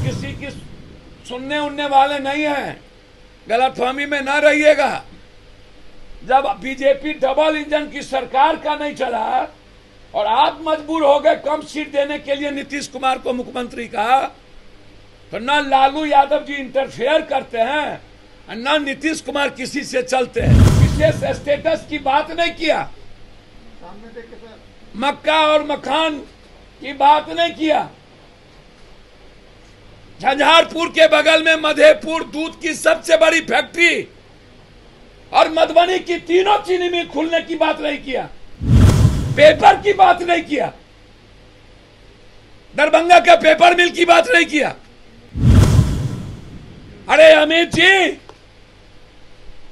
किसी की सुनने उनने वाले नहीं हैं, गलतफहमी में ना रहिएगा। जब बीजेपी डबल इंजन की सरकार का नहीं चला और आप मजबूर हो गए कम सीट देने के लिए नीतीश कुमार को मुख्यमंत्री का, तो ना लालू यादव जी इंटरफेयर करते हैं और ना नीतीश कुमार किसी से चलते हैं। विशेष स्टेटस की बात नहीं किया, मक्का और मखान की बात नहीं किया। झंझारपुर के बगल में मधेपुर दूध की सबसे बड़ी फैक्ट्री और मधुबनी की तीनों चीनी मिल खुलने की बात नहीं किया, पेपर की बात नहीं किया, दरभंगा का पेपर मिल की बात नहीं किया। अरे अमित जी,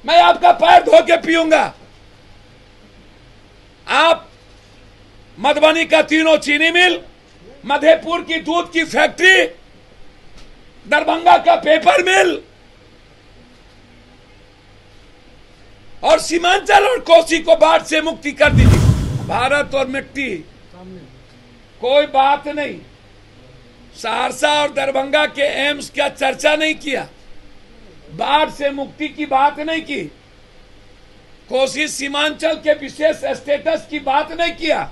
मैं आपका पैर धो के पीऊंगा। आप मधुबनी का तीनों चीनी मिल, मधेपुर की दूध की फैक्ट्री, दरभंगा का पेपर मिल और सीमांचल और कोसी को बाढ़ से मुक्ति कर दीजिए। भारत और मिट्टी कोई बात नहीं। सहरसा और दरभंगा के एम्स का चर्चा नहीं किया, बाढ़ से मुक्ति की बात नहीं की, कोसी सीमांचल के विशेष स्टेटस की बात नहीं किया,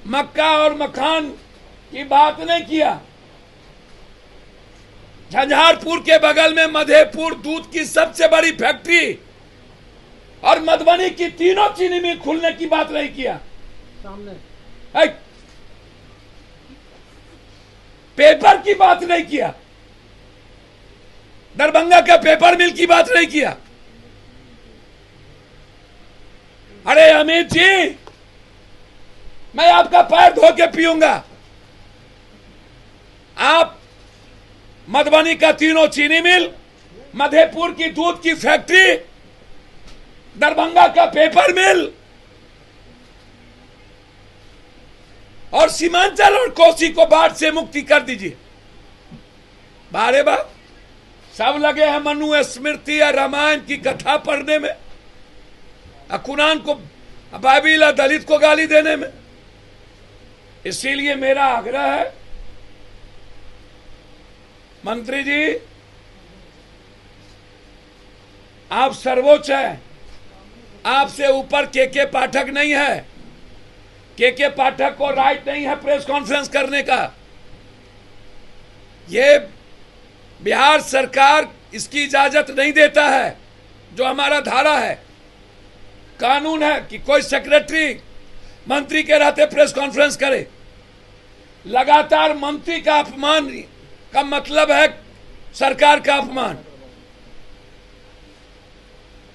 मक्का और मखान की बात नहीं किया। झंझारपुर के बगल में मधेपुर दूध की सबसे बड़ी फैक्ट्री और मधुबनी की तीनों चीनी मिल खुलने की बात नहीं किया। पेपर की बात नहीं किया, दरभंगा का पेपर मिल की बात नहीं किया। अरे अमित जी, मैं आपका पैर धो के पीऊंगा। आप मधुबनी का तीनों चीनी मिल, मधेपुर की दूध की फैक्ट्री, दरभंगा का पेपर मिल और सीमांचल और कोसी को बाढ़ से मुक्ति कर दीजिए। बारे बा सब लगे हैं मनु स्मृति या रामायण की कथा पढ़ने में, कुरान को, बाइबिल दलित को गाली देने में। इसीलिए मेरा आग्रह है मंत्री जी, आप सर्वोच्च हैं, आपसे ऊपर के पाठक नहीं है। के पाठक को राइट नहीं है प्रेस कॉन्फ्रेंस करने का। ये बिहार सरकार इसकी इजाजत नहीं देता है। जो हमारा धारा है, कानून है कि कोई सेक्रेटरी मंत्री के रहते प्रेस कॉन्फ्रेंस करे। लगातार मंत्री का अपमान का मतलब है सरकार का अपमान।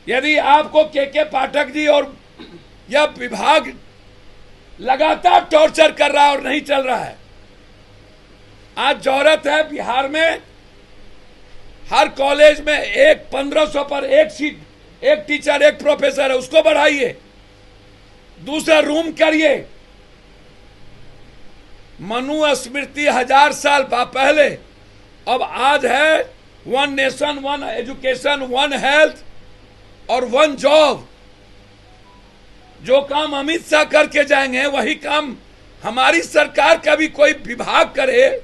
यदि आपको के पाठक जी और यह विभाग लगातार टॉर्चर कर रहा है और नहीं चल रहा है, आज जरूरत है बिहार में हर कॉलेज में 1500 पर एक सीट, एक टीचर, एक प्रोफेसर है, उसको बढ़ाइए, दूसरा रूम करिए। मनु स्मृति 1000 साल पहले, अब आज है 1 नेशन 1 एजुकेशन 1 हेल्थ और 1 जॉब। जो काम अमित शाह करके जाएंगे वही काम हमारी सरकार का भी कोई विभाग करे,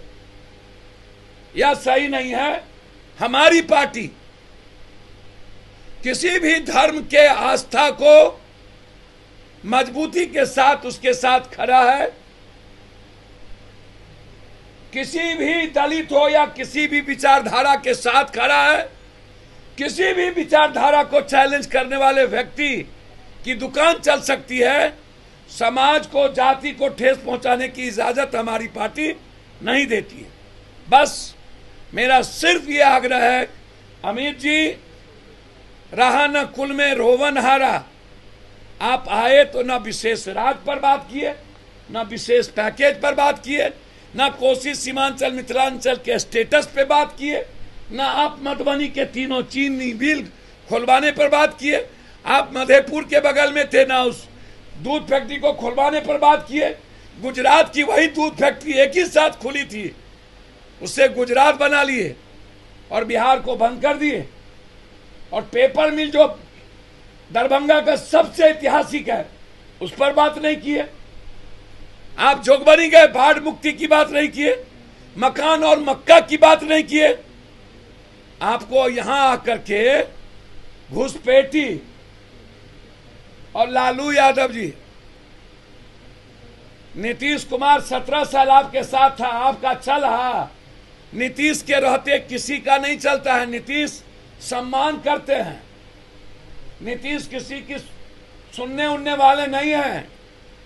यह सही नहीं है। हमारी पार्टी किसी भी धर्म के आस्था को मजबूती के साथ उसके साथ खड़ा है। किसी भी दलित हो या किसी भी विचारधारा के साथ खड़ा है। किसी भी विचारधारा को चैलेंज करने वाले व्यक्ति की दुकान चल सकती है। समाज को, जाति को ठेस पहुंचाने की इजाजत हमारी पार्टी नहीं देती है। बस मेरा सिर्फ ये आग्रह है, अमित जी, रहा न कुल में रोवन हारा। आप आए तो ना विशेष राज पर बात किए, ना विशेष पैकेज पर बात किए, ना कोसी सीमांचल मिथिलांचल के स्टेटस पे बात किए, ना आप मधुबनी के तीनों चीनी मिल खुलवाने पर बात किए। आप मधेपुर के बगल में थे, ना उस दूध फैक्ट्री को खुलवाने पर बात किए। गुजरात की वही दूध फैक्ट्री एक ही साथ खुली थी, उससे गुजरात बना लिए और बिहार को बंद कर दिए। और पेपर मिल जो दरभंगा का सबसे ऐतिहासिक है, उस पर बात नहीं किए। आप जोगबनी गए, बाढ़ मुक्ति की बात नहीं किए। मकान और मक्का की बात नहीं किए। आपको यहां आकर के घुसपैठी और लालू यादव जी, नीतीश कुमार 17 साल आपके साथ था, आपका चल रहा। नीतीश के रहते किसी का नहीं चलता है। नीतीश सम्मान करते हैं, नीतीश किसी की सुनने उनने वाले नहीं हैं,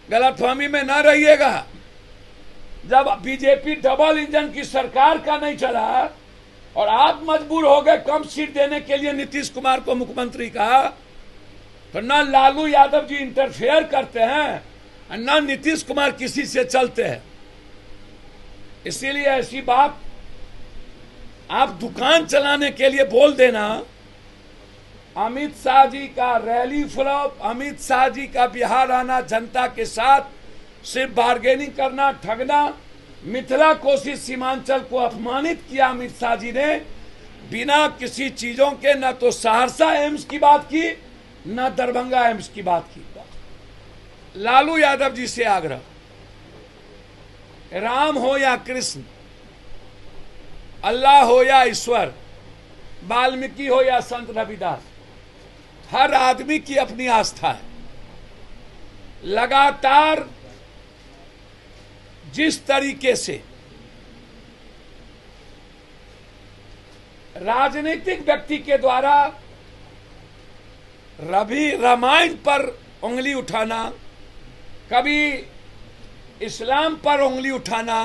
गलतफहमी में ना रहिएगा। जब बीजेपी डबल इंजन की सरकार का नहीं चला और आप मजबूर हो गए कम सीट देने के लिए नीतीश कुमार को मुख्यमंत्री का, तो ना लालू यादव जी इंटरफेयर करते हैं और ना नीतीश कुमार किसी से चलते हैं। इसीलिए ऐसी बात आप दुकान चलाने के लिए बोल देना। अमित शाह जी का रैली फ्लॉप, अमित शाह जी का बिहार आना, जनता के साथ सिर्फ बार्गेनिंग करना, ठगना, मिथिला कोसी सीमांचल को अपमानित किया अमित शाह जी ने, बिना किसी चीजों के। न तो सहरसा एम्स की बात की, न दरभंगा एम्स की बात की। लालू यादव जी से आग्रह, राम हो या कृष्ण, अल्लाह हो या ईश्वर, वाल्मीकि हो या संत रविदास, हर आदमी की अपनी आस्था है। लगातार जिस तरीके से राजनीतिक व्यक्ति के द्वारा रवि रामायण पर उंगली उठाना, कभी इस्लाम पर उंगली उठाना,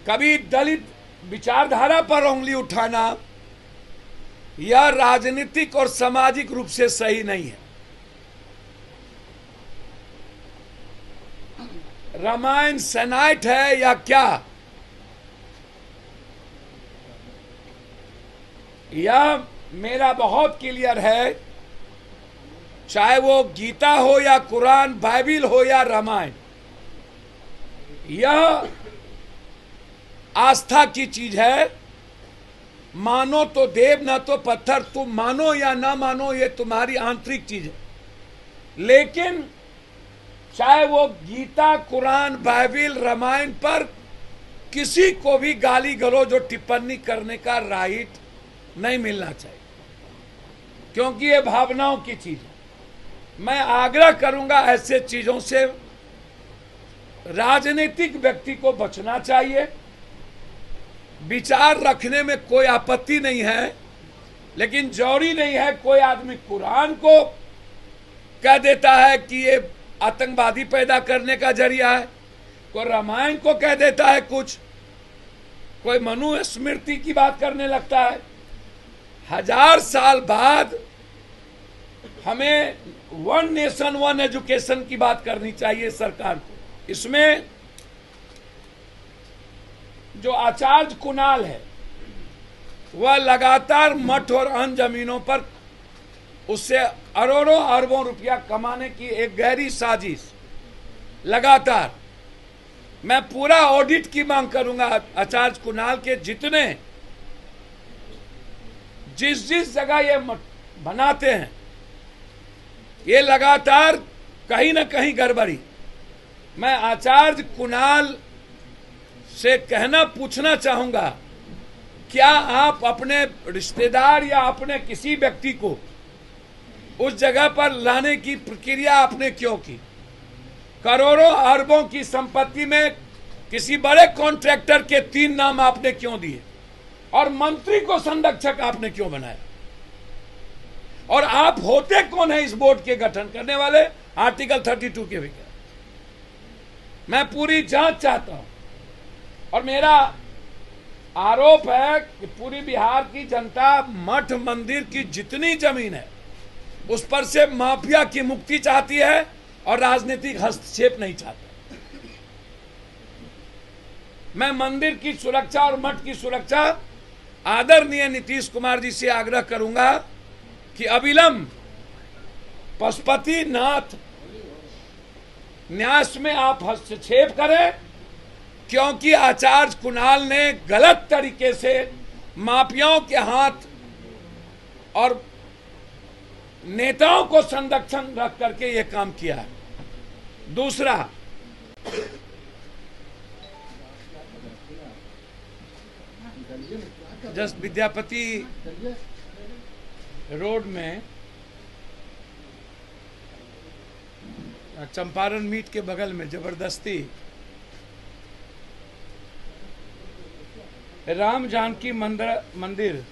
कभी दलित विचारधारा पर उंगली उठाना, यह राजनीतिक और सामाजिक रूप से सही नहीं है। रामायण सेनाइट है या क्या, यह मेरा बहुत क्लियर है। चाहे वो गीता हो या कुरान, बाइबिल हो या रामायण, यह आस्था की चीज है। मानो तो देव, ना तो पत्थर। तुम मानो या ना मानो, ये तुम्हारी आंतरिक चीज है। लेकिन चाहे वो गीता, कुरान, बाइबिल, रामायण पर किसी को भी गाली गलौज और टिप्पणी करने का राइट नहीं मिलना चाहिए, क्योंकि ये भावनाओं की चीज है। मैं आग्रह करूंगा ऐसे चीजों से राजनीतिक व्यक्ति को बचना चाहिए। विचार रखने में कोई आपत्ति नहीं है, लेकिन जरूरी नहीं है कोई आदमी कुरान को कह देता है कि ये आतंकवादी पैदा करने का जरिया है, कोई रामायण को कह देता है कुछ, कोई मनुस्मृति की बात करने लगता है। 1000 साल बाद हमें वन नेशन वन एजुकेशन की बात करनी चाहिए सरकार को। इसमें जो आचार्य कुणाल है, वह लगातार मठ और अन्य जमीनों पर उससे अरबों अरबों रुपया कमाने की एक गहरी साजिश लगातार। मैं पूरा ऑडिट की मांग करूंगा आचार्य कुणाल के, जितने जिस जिस जगह ये बनाते हैं, ये लगातार कहीं ना कहीं गड़बड़ी। मैं आचार्य कुणाल से पूछना चाहूंगा, क्या आप अपने रिश्तेदार या अपने किसी व्यक्ति को उस जगह पर लाने की प्रक्रिया आपने क्यों की? करोड़ों अरबों की संपत्ति में किसी बड़े कॉन्ट्रैक्टर के 3 नाम आपने क्यों दिए? और मंत्री को संरक्षक आपने क्यों बनाया? और आप होते कौन है इस बोर्ड के गठन करने वाले? आर्टिकल 32 के विज्ञान। मैं पूरी जांच चाहता हूं, और मेरा आरोप है कि पूरी बिहार की जनता मठ मंदिर की जितनी जमीन है उस पर से माफिया की मुक्ति चाहती है और राजनीतिक हस्तक्षेप नहीं चाहता। मैं मंदिर की सुरक्षा और मठ की सुरक्षा आदरणीय नीतीश कुमार जी से आग्रह करूंगा कि अविलंब पशुपतिनाथ न्यास में आप हस्तक्षेप करें, क्योंकि आचार्य कुणाल ने गलत तरीके से माफियाओं के हाथ और नेताओं को संरक्षण रख करके ये काम किया है। दूसरा, जस्ट विद्यापति रोड में चंपारण मीट के बगल में जबरदस्ती राम जानकी मंदिर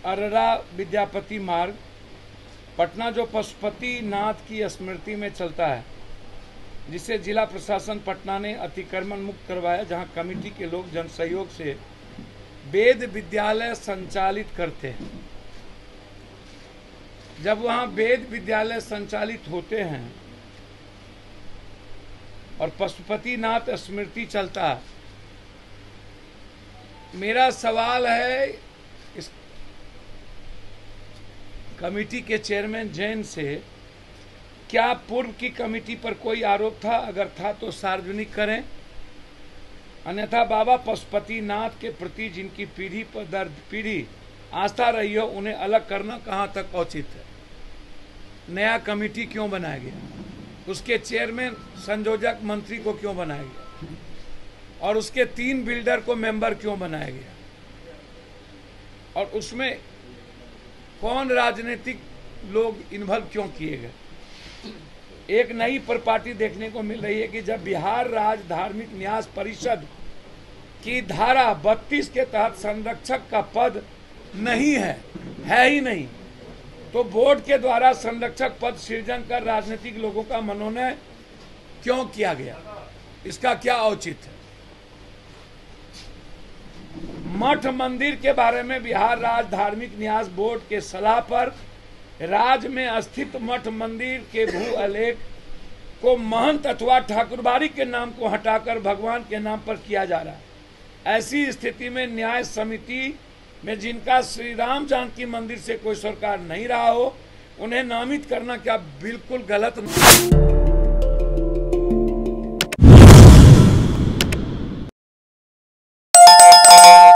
अररा विद्यापति मार्ग पटना जो पशुपति नाथ की स्मृति में चलता है, जिसे जिला प्रशासन पटना ने अतिक्रमण मुक्त करवाया, जहां कमेटी के लोग जन सहयोग से वेद विद्यालय संचालित करते हैं। जब वहां वेद विद्यालय संचालित होते हैं और पशुपति नाथ स्मृति चलता है, मेरा सवाल है इस कमेटी के चेयरमैन जैन से, क्या पूर्व की कमेटी पर कोई आरोप था? अगर था तो सार्वजनिक करें, अन्यथा बाबा पशुपति नाथ के प्रति जिनकी पीढ़ी पर दर पीढ़ी आस्था रही हो, उन्हें अलग करना कहां तक उचित है? नया कमेटी क्यों बनाया गया? उसके चेयरमैन संयोजक मंत्री को क्यों बनाया गया? और उसके 3 बिल्डर को मेंबर क्यों बनाया गया? और उसमें कौन राजनीतिक लोग इन्वॉल्व क्यों किए गए? एक नई प्रॉपर्टी देखने को मिल रही है कि जब बिहार राज्य धार्मिक न्यास परिषद की धारा 32 के तहत संरक्षक का पद नहीं है ही नहीं, तो बोर्ड के द्वारा संरक्षक पद सृजन कर राजनीतिक लोगों का मनोनयन क्यों किया गया? इसका क्या औचित्य है? मठ मंदिर के बारे में बिहार राज्य धार्मिक न्यास बोर्ड के सलाह पर राज्य में स्थित मठ मंदिर के भू अलेख को महंत अथवा ठाकुरबाड़ी के नाम को हटाकर भगवान के नाम पर किया जा रहा है। ऐसी स्थिति में न्याय समिति में जिनका श्री राम जानकी मंदिर से कोई सरोकार नहीं रहा हो, उन्हें नामित करना क्या बिल्कुल गलत नहीं?